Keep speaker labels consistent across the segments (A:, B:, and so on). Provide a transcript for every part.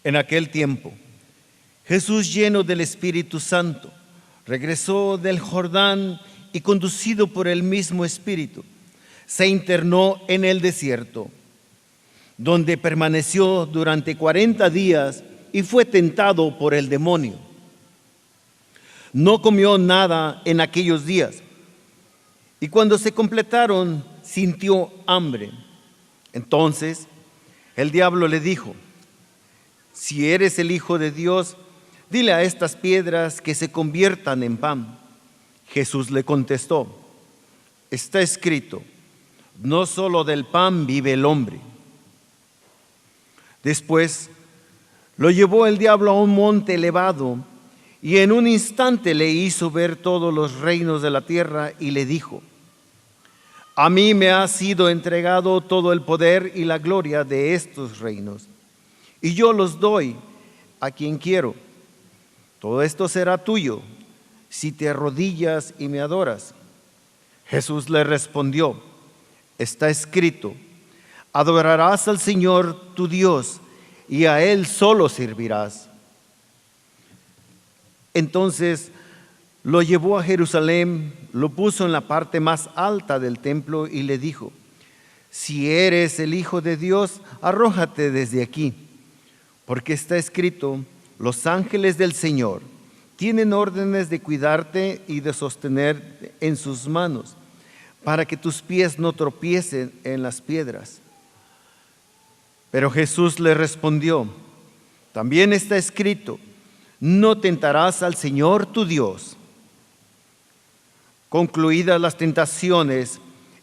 A: En aquel tiempo, Jesús, lleno del Espíritu Santo, regresó del Jordán y, conducido por el mismo Espíritu, se internó en el desierto, donde permaneció durante 40 días y fue tentado por el demonio. No comió nada en aquellos días, y cuando se completaron, sintió hambre. Entonces, el diablo le dijo: si eres el Hijo de Dios, dile a estas piedras que se conviertan en pan. Jesús le contestó: está escrito, no solo del pan vive el hombre. Después lo llevó el diablo a un monte elevado y en un instante le hizo ver todos los reinos de la tierra y le dijo: a mí me ha sido entregado todo el poder y la gloria de estos reinos, y yo los doy a quien quiero. Todo esto será tuyo si te arrodillas y me adoras. Jesús le respondió: está escrito, adorarás al Señor tu Dios y a Él solo servirás. Entonces lo llevó a Jerusalén, lo puso en la parte más alta del templo y le dijo: si eres el Hijo de Dios, arrójate desde aquí, porque está escrito, los ángeles del Señor tienen órdenes de cuidarte y de sostener en sus manos, para que tus pies no tropiecen en las piedras. Pero Jesús le respondió: también está escrito, no tentarás al Señor tu Dios. Concluidas las tentaciones,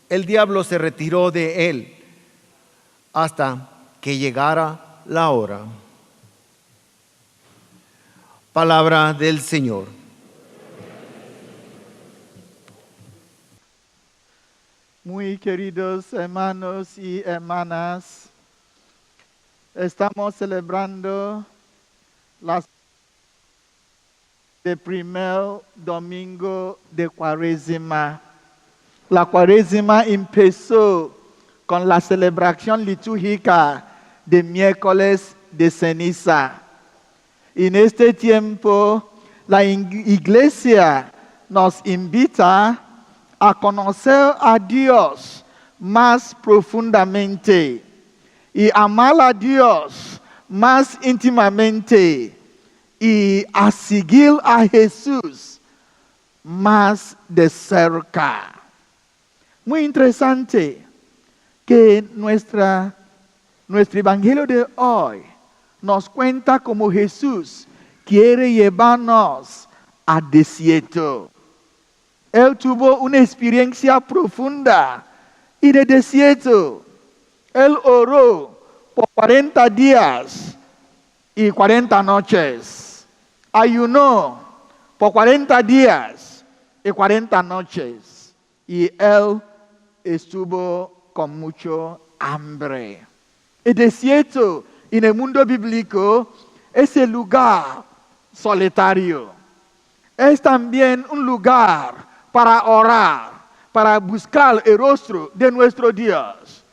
A: el diablo se retiró de él hasta que llegara la hora. Palabra del Señor.
B: Muy queridos hermanos y hermanas, estamos celebrando el primer domingo de Cuaresma. La Cuaresma empezó con la celebración litúrgica de miércoles de ceniza. En este tiempo, la Iglesia nos invita a conocer a Dios más profundamente y amar a Dios más íntimamente y a seguir a Jesús más de cerca. Muy interesante que nuestro evangelio de hoy nos cuenta cómo Jesús quiere llevarnos al desierto. Él tuvo una experiencia profunda en el desierto. Él oró por 40 días y 40 noches. Ayunó por 40 días y 40 noches. Y él estuvo con mucho hambre. El desierto en el mundo bíblico es el lugar solitario. Es también un lugar para orar, para buscar el rostro de nuestro Dios.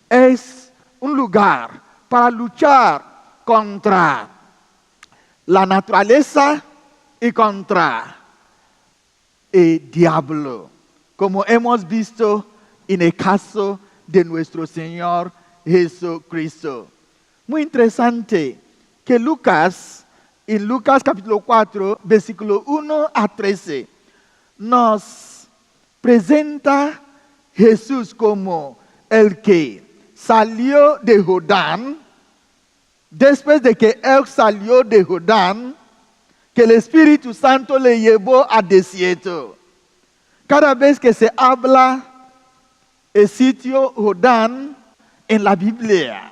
B: Es un lugar para luchar contra la naturaleza y contra el diablo, como hemos visto en el caso de nuestro Señor Jesucristo. Muy interesante que Lucas, en Lucas capítulo 4, versículo 1 a 13, nos presenta Jesús como el que salió de Jordán. Después de que él salió de Jordán, que el Espíritu Santo le llevó al desierto. Cada vez que se habla el sitio Jordán en la Biblia,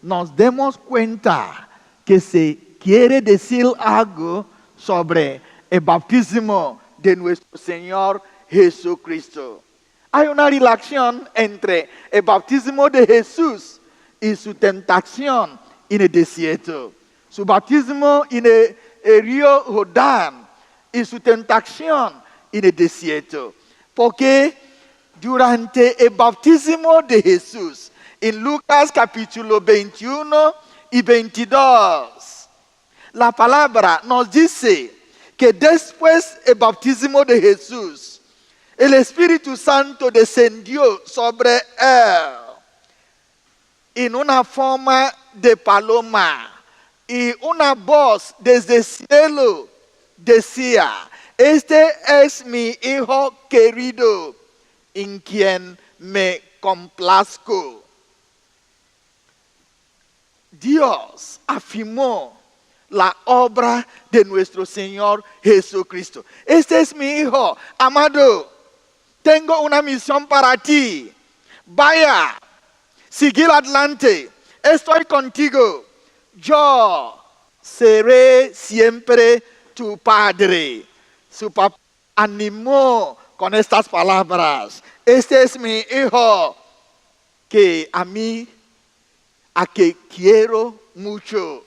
B: nos demos cuenta que se quiere decir algo sobre el bautismo de nuestro Señor Jesucristo. Hay una relación entre el bautismo de Jesús y su tentación en el desierto. Su bautismo en el río Jordán y su tentación en el desierto. Porque durante el bautismo de Jesús, en Lucas capítulo 21 y 22, la palabra nos dice que después del bautismo de Jesús, el Espíritu Santo descendió sobre él en una forma de paloma, y una voz desde el cielo decía: este es mi Hijo querido, en quien me complazco. Dios afirmó la obra de nuestro Señor Jesucristo. Este es mi Hijo amado. Tengo una misión para ti. Vaya, seguir adelante. Estoy contigo. Yo seré siempre tu padre. Su papá animó con estas palabras: este es mi Hijo que a que quiero mucho.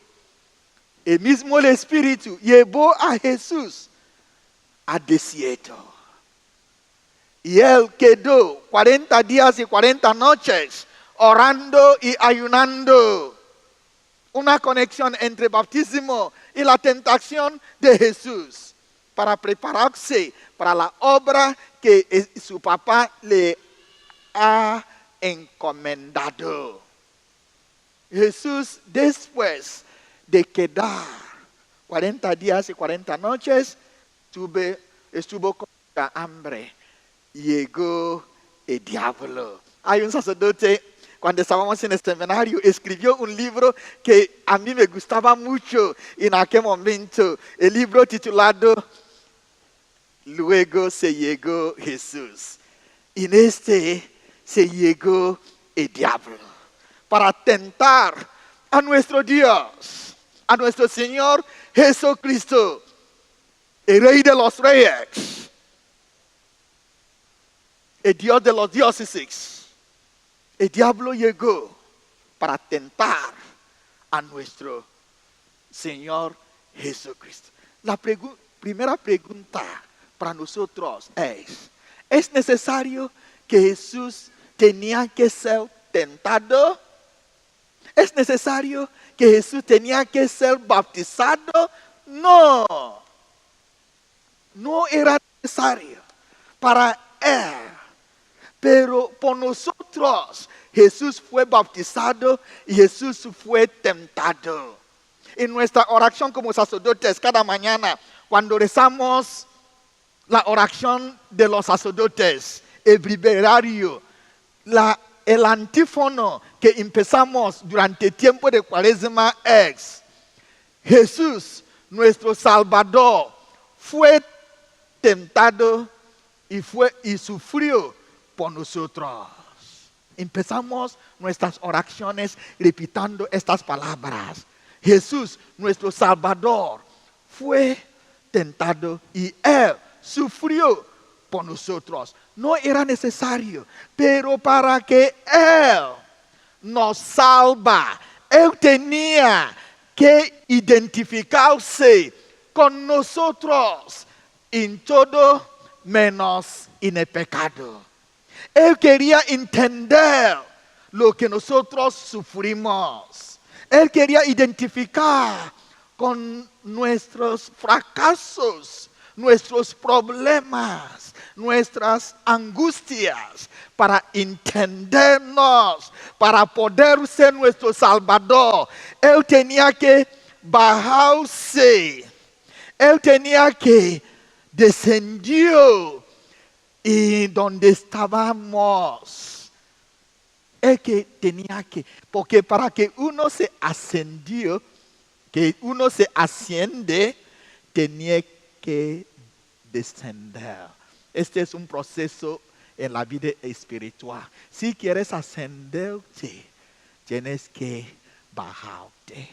B: El mismo el Espíritu llevó a Jesús al desierto. Y él quedó 40 días y 40 noches orando y ayunando. Una conexión entre el bautismo y la tentación de Jesús, para prepararse para la obra que su papá le ha encomendado. Jesús, después de quedar 40 días y 40 noches, estuvo con mucha hambre. Llegó el diablo. Hay un sacerdote, cuando estábamos en el seminario, escribió un libro que a mí me gustaba mucho en aquel momento. El libro titulado Luego se llegó Jesús. En este se llegó el diablo para tentar a nuestro Dios, a nuestro Señor Jesucristo, el Rey de los Reyes, el Dios de los dioses. El diablo llegó para tentar a nuestro Señor Jesucristo. La primera pregunta para nosotros ¿es necesario que Jesús tenía que ser tentado? ¿Es necesario que Jesús tenía que ser bautizado? No. No era necesario para él. Pero por nosotros Jesús fue bautizado y Jesús fue tentado. En nuestra oración como sacerdotes, cada mañana, cuando rezamos la oración de los sacerdotes, el breviario, el antífono que empezamos durante el tiempo de Cuaresma es: Jesús, nuestro Salvador, fue tentado y sufrió por nosotros. Empezamos nuestras oraciones repitiendo estas palabras: Jesús, nuestro Salvador, fue tentado y él sufrió por nosotros. No era necesario, pero para que él nos salva, él tenía que identificarse con nosotros en todo menos en el pecado. Él quería entender lo que nosotros sufrimos. Él quería identificar con nuestros fracasos, nuestros problemas, nuestras angustias, para entendernos, para poder ser nuestro Salvador. Él tenía que bajarse. Él tenía que descendió y donde estábamos. Es que tenía que, porque para que uno se ascendió, que uno se asciende, tenía que descender. Este es un proceso en la vida espiritual. Si quieres ascenderte, tienes que bajarte.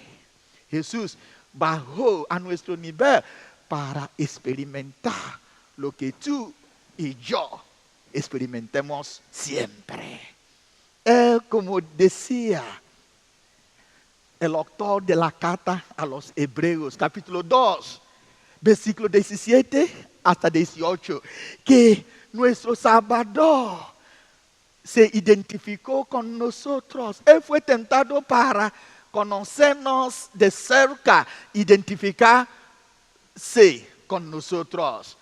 B: Jesús bajó a nuestro nivel para experimentar lo que tú y yo experimentemos siempre. Él, como decía el autor de la carta a los Hebreos, capítulo 2, versículo 17 hasta 18, que nuestro Salvador se identificó con nosotros. Él fue tentado para conocernos de cerca, identificarse con nosotros.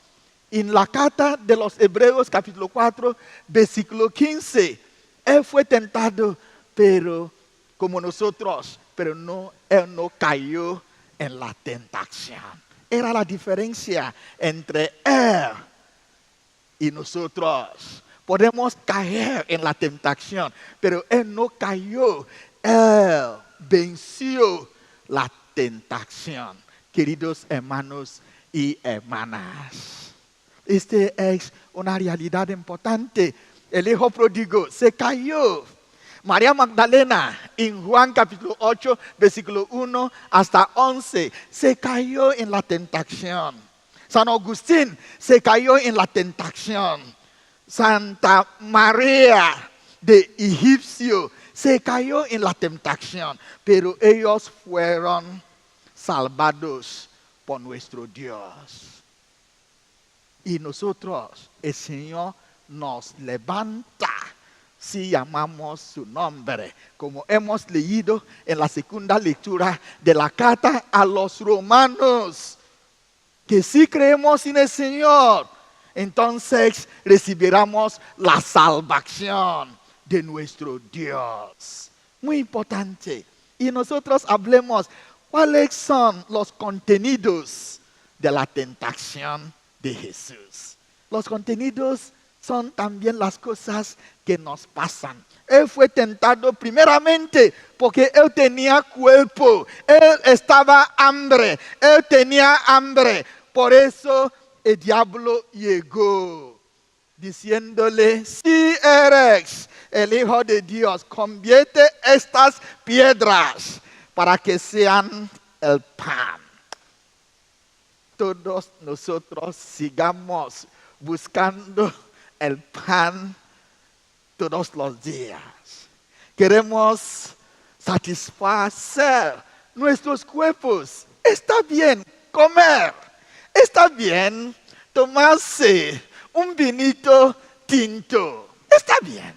B: En la carta de los Hebreos capítulo 4, versículo 15, Él fue tentado, pero como nosotros, pero Él no cayó en la tentación. Era la diferencia entre Él y nosotros. Podemos caer en la tentación, pero Él no cayó. Él venció la tentación. Queridos hermanos y hermanas, esta es una realidad importante. El hijo pródigo se cayó. María Magdalena, en Juan capítulo 8, versículo 1 hasta 11, se cayó en la tentación. San Agustín se cayó en la tentación. Santa María de Egipcio se cayó en la tentación, pero ellos fueron salvados por nuestro Dios. Y nosotros, el Señor nos levanta si llamamos su nombre, como hemos leído en la segunda lectura de la carta a los romanos, que si creemos en el Señor, entonces recibiremos la salvación de nuestro Dios. Muy importante. Y nosotros hablemos cuáles son los contenidos de la tentación de Jesús. Los contenidos son también las cosas que nos pasan. Él fue tentado primeramente porque Él tenía cuerpo. Él estaba hambre. Él tenía hambre. Por eso el diablo llegó diciéndole: si eres el Hijo de Dios, convierte estas piedras para que sean el pan. Todos nosotros sigamos buscando el pan todos los días. Queremos satisfacer nuestros cuerpos. Está bien comer. Está bien tomarse un vinito tinto. Está bien.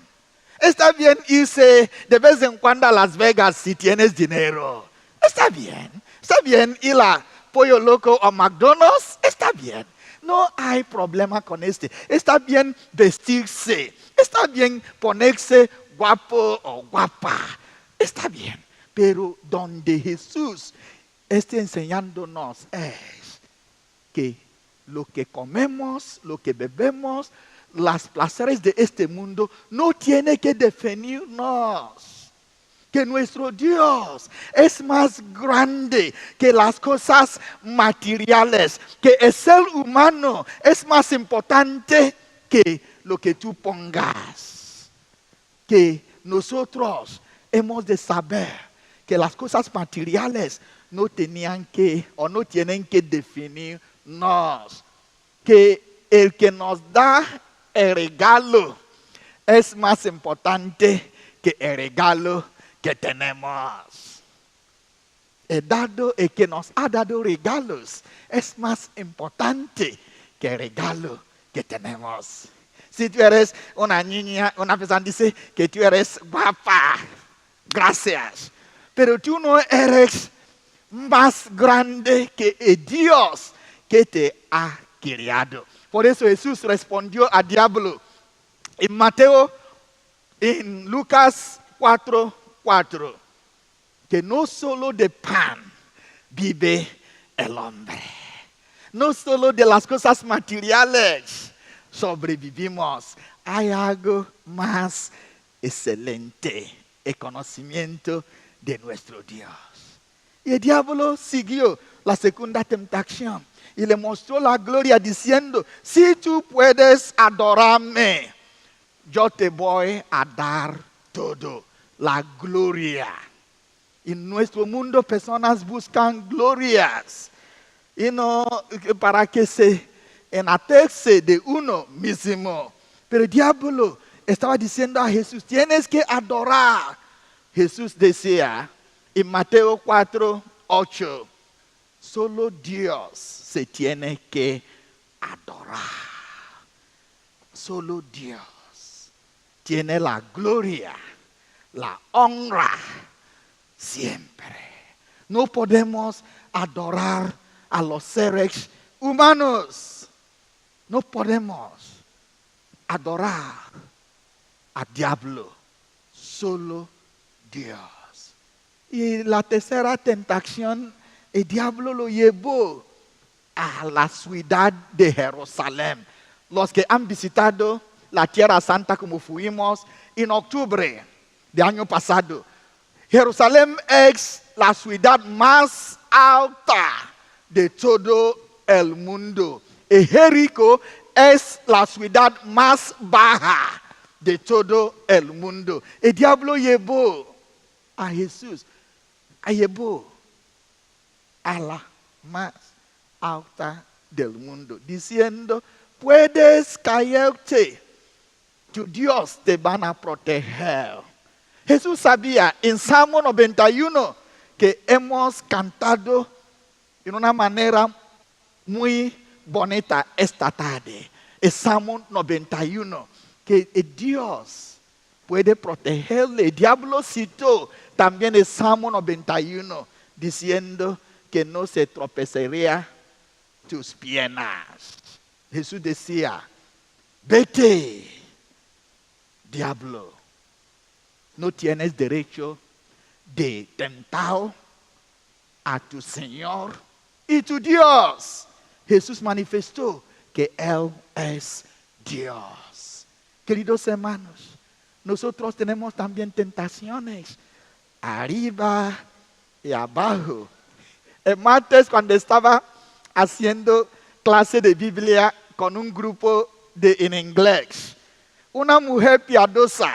B: Está bien irse de vez en cuando a Las Vegas si tienes dinero. Está bien. Está bien ir a Pollo Loco o McDonald's. Está bien. No hay problema con este. Está bien vestirse. Está bien ponerse guapo o guapa. Está bien. Pero donde Jesús está enseñándonos es que lo que comemos, lo que bebemos, los placeres de este mundo no tiene que definirnos. Que nuestro Dios es más grande que las cosas materiales. Que el ser humano es más importante que lo que tú pongas. Que nosotros hemos de saber que las cosas materiales no tenían que o no tienen que definirnos. Que el que nos da el regalo es más importante que el regalo que tenemos. El que nos ha dado regalos es más importante que el regalo que tenemos. Si tú eres una niña, una persona dice que tú eres guapa, gracias. Pero tú no eres más grande que el Dios que te ha criado. Por eso Jesús respondió al diablo en en Lucas 4:4, que no solo de pan vive el hombre. No solo de las cosas materiales sobrevivimos. Hay algo más excelente, el conocimiento de nuestro Dios. Y el diablo siguió la segunda tentación y le mostró la gloria diciendo: si tú puedes adorarme, yo te voy a dar todo, la gloria. En nuestro mundo personas buscan glorias y no para que se enaltece de uno mismo. Pero el diablo estaba diciendo a Jesús: tienes que adorar. Jesús decía en Mateo 4:8, solo Dios se tiene que adorar. Solo Dios tiene la gloria, la honra. siempre. No podemos adorar a los seres humanos. No podemos adorar al diablo, solo Dios. Y la tercera tentación, el diablo lo llevó a la ciudad de Jerusalén. Los que han visitado la Tierra Santa como fuimos en octubre del año pasado, Jerusalén es la ciudad más alta de todo el mundo. Y Jericó es la ciudad más baja de todo el mundo. El diablo llevó a Jesús, llevó a la más alta del mundo, diciendo, puedes caerte, tu Dios te van a proteger. Jesús sabía en Salmo 91 que hemos cantado en una manera muy bonita esta tarde. El Salmo 91, que Dios puede protegerle. El diablo citó también el Salmo 91, diciendo que no se tropezaría tus piernas. Jesús decía, vete, diablo, no tienes derecho de tentar a tu Señor y tu Dios. Jesús manifestó que Él es Dios. Queridos hermanos, nosotros tenemos también tentaciones arriba y abajo. El martes, cuando estaba haciendo clase de Biblia con un grupo en inglés, una mujer piadosa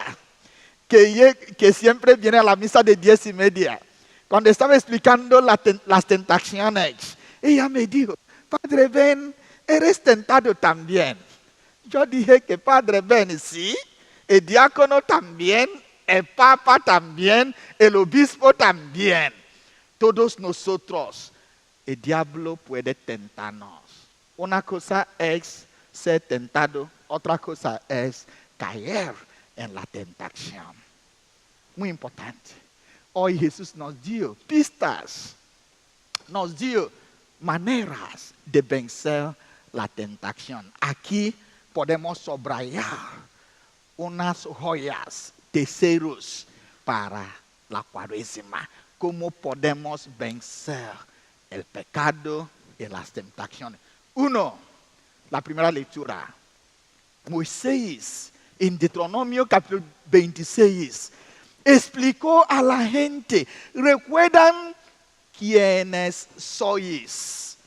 B: que siempre viene a la misa de 10:30, cuando estaba explicando las tentaciones, ella me dijo, Padre Ben, ¿eres tentado también? Yo dije que Padre Ben, sí, el diácono también, el papa también, el obispo también. Todos nosotros, el diablo puede tentarnos. Una cosa es ser tentado, otra cosa es caer en la tentación. Muy importante. Hoy Jesús nos dio pistas, nos dio maneras de vencer la tentación. Aquí podemos subrayar unas joyas, tesoros para la Cuaresma. ¿Cómo podemos vencer el pecado y las tentaciones? 1, la primera lectura. Moisés, en Deuteronomio capítulo 26, explicó a la gente, ¿recuerdan quiénes sois?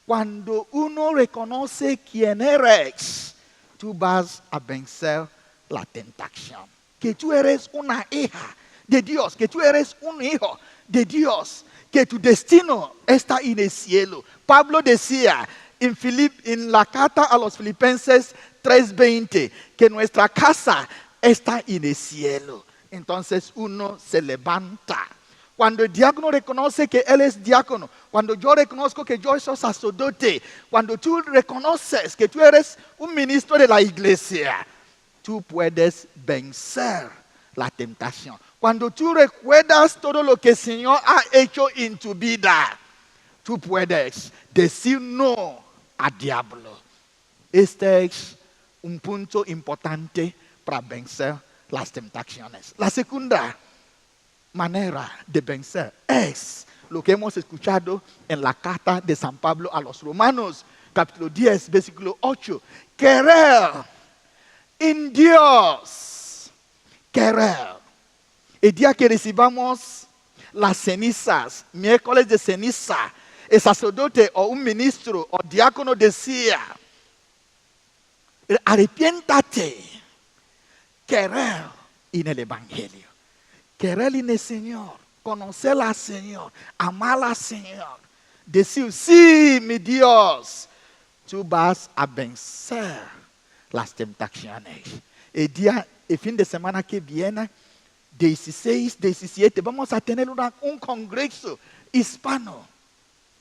B: Cuando uno reconoce quién eres, tú vas a vencer la tentación. Que tú eres una hija de Dios, que tú eres un hijo de Dios, que tu destino está en el cielo. Pablo decía en la carta a los Filipenses 3:20 que nuestra casa está en el cielo. Entonces uno se levanta. Cuando el diácono reconoce que él es diácono, cuando yo reconozco que yo soy sacerdote, cuando tú reconoces que tú eres un ministro de la iglesia, tú puedes vencer la tentación. Cuando tú recuerdas todo lo que el Señor ha hecho en tu vida, tú puedes decir no al diablo. Este es un punto importante para vencer las tentaciones. La segunda manera de vencer es lo que hemos escuchado en la carta de San Pablo a los Romanos, capítulo 10, versículo 8. Querer en Dios. Querer. El día que recibamos las cenizas, miércoles de ceniza, el sacerdote o un ministro o diácono decía, arrepiéntate, querer en el Evangelio, querer en el Señor, conocer al Señor, amar al Señor, decir, sí, mi Dios, tú vas a vencer las tentaciones. El fin de semana que viene, 16, 17, vamos a tener un congreso hispano,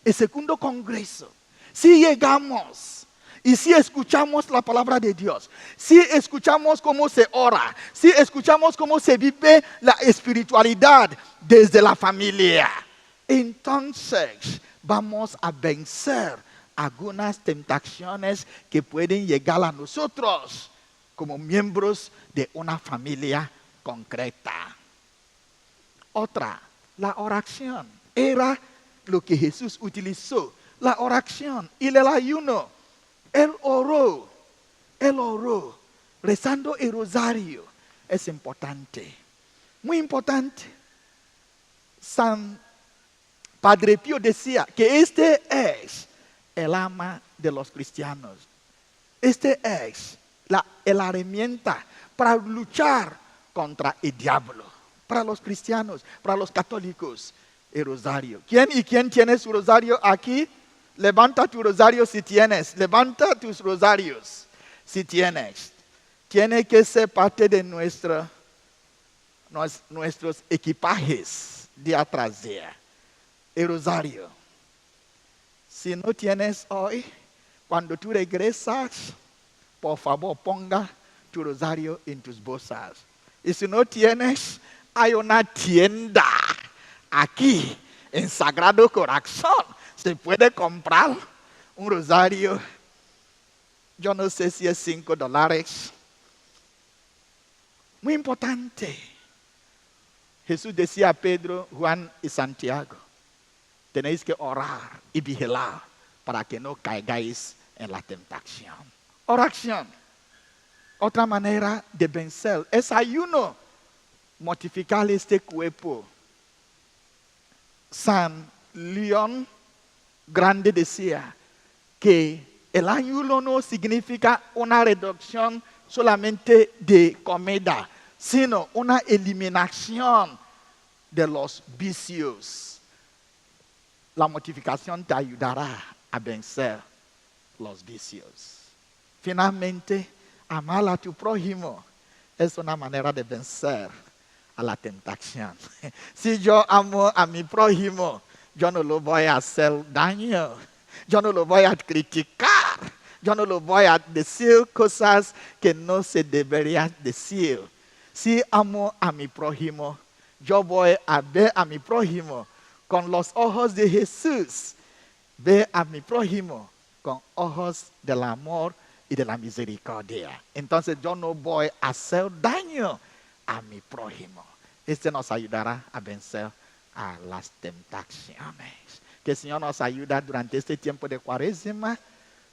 B: el segundo congreso. Si llegamos Y si escuchamos la palabra de Dios, si escuchamos cómo se ora, si escuchamos cómo se vive la espiritualidad desde la familia, entonces vamos a vencer algunas tentaciones que pueden llegar a nosotros como miembros de una familia concreta. Otra, la oración. Era lo que Jesús utilizó, la oración y el ayuno. Él oró, rezando el rosario. Es importante, muy importante. San Padre Pío decía que este es el alma de los cristianos. Este es la herramienta para luchar contra el diablo. Para los cristianos, para los católicos, el rosario. ¿Quién tiene su rosario aquí? Levanta tu rosario si tienes. Levanta tus rosarios si tienes. Tiene que ser parte de nuestros equipajes día tras día. El rosario. Si no tienes hoy, cuando tú regresas, por favor ponga tu rosario en tus bolsas. Y si no tienes, hay una tienda aquí en Sagrado Corazón. Se puede comprar un rosario. Yo no sé si es $5. Muy importante. Jesús decía a Pedro, Juan y Santiago, tenéis que orar y vigilar para que no caigáis en la tentación. Oración. Otra manera de vencer es ayuno. Mortificar este cuerpo. San León Grande decía que el ayuno no significa una reducción solamente de comida, sino una eliminación de los vicios. La mortificación te ayudará a vencer los vicios. Finalmente, amar a tu prójimo es una manera de vencer a la tentación. Si yo amo a mi prójimo, yo no lo voy a hacer daño. Yo no lo voy a criticar. Yo no lo voy a decir cosas que no se deberían decir. Si amo a mi prójimo, yo voy a ver a mi prójimo con los ojos de Jesús. Ver a mi prójimo con ojos del amor y de la misericordia. Entonces yo no voy a hacer daño a mi prójimo. Este nos ayudará a vencer a las tentaciones. Que el Señor nos ayude durante este tiempo de Cuaresma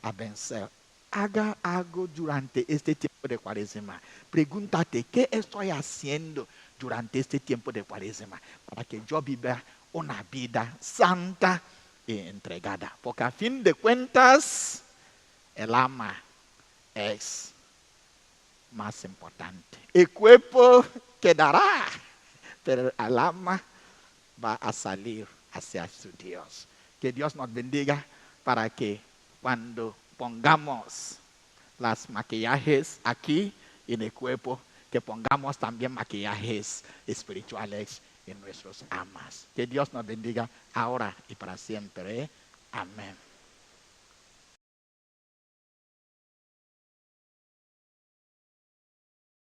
B: a vencer. Haga algo durante este tiempo de Cuaresma. Pregúntate, ¿qué estoy haciendo durante este tiempo de Cuaresma? Para que yo viva una vida santa y entregada. Porque a fin de cuentas, el alma es más importante. El cuerpo quedará, pero el alma va a salir hacia su Dios. Que Dios nos bendiga para que cuando pongamos las maquillajes aquí en el cuerpo, que pongamos también maquillajes espirituales en nuestros almas. Que Dios nos bendiga ahora y para siempre. Amén.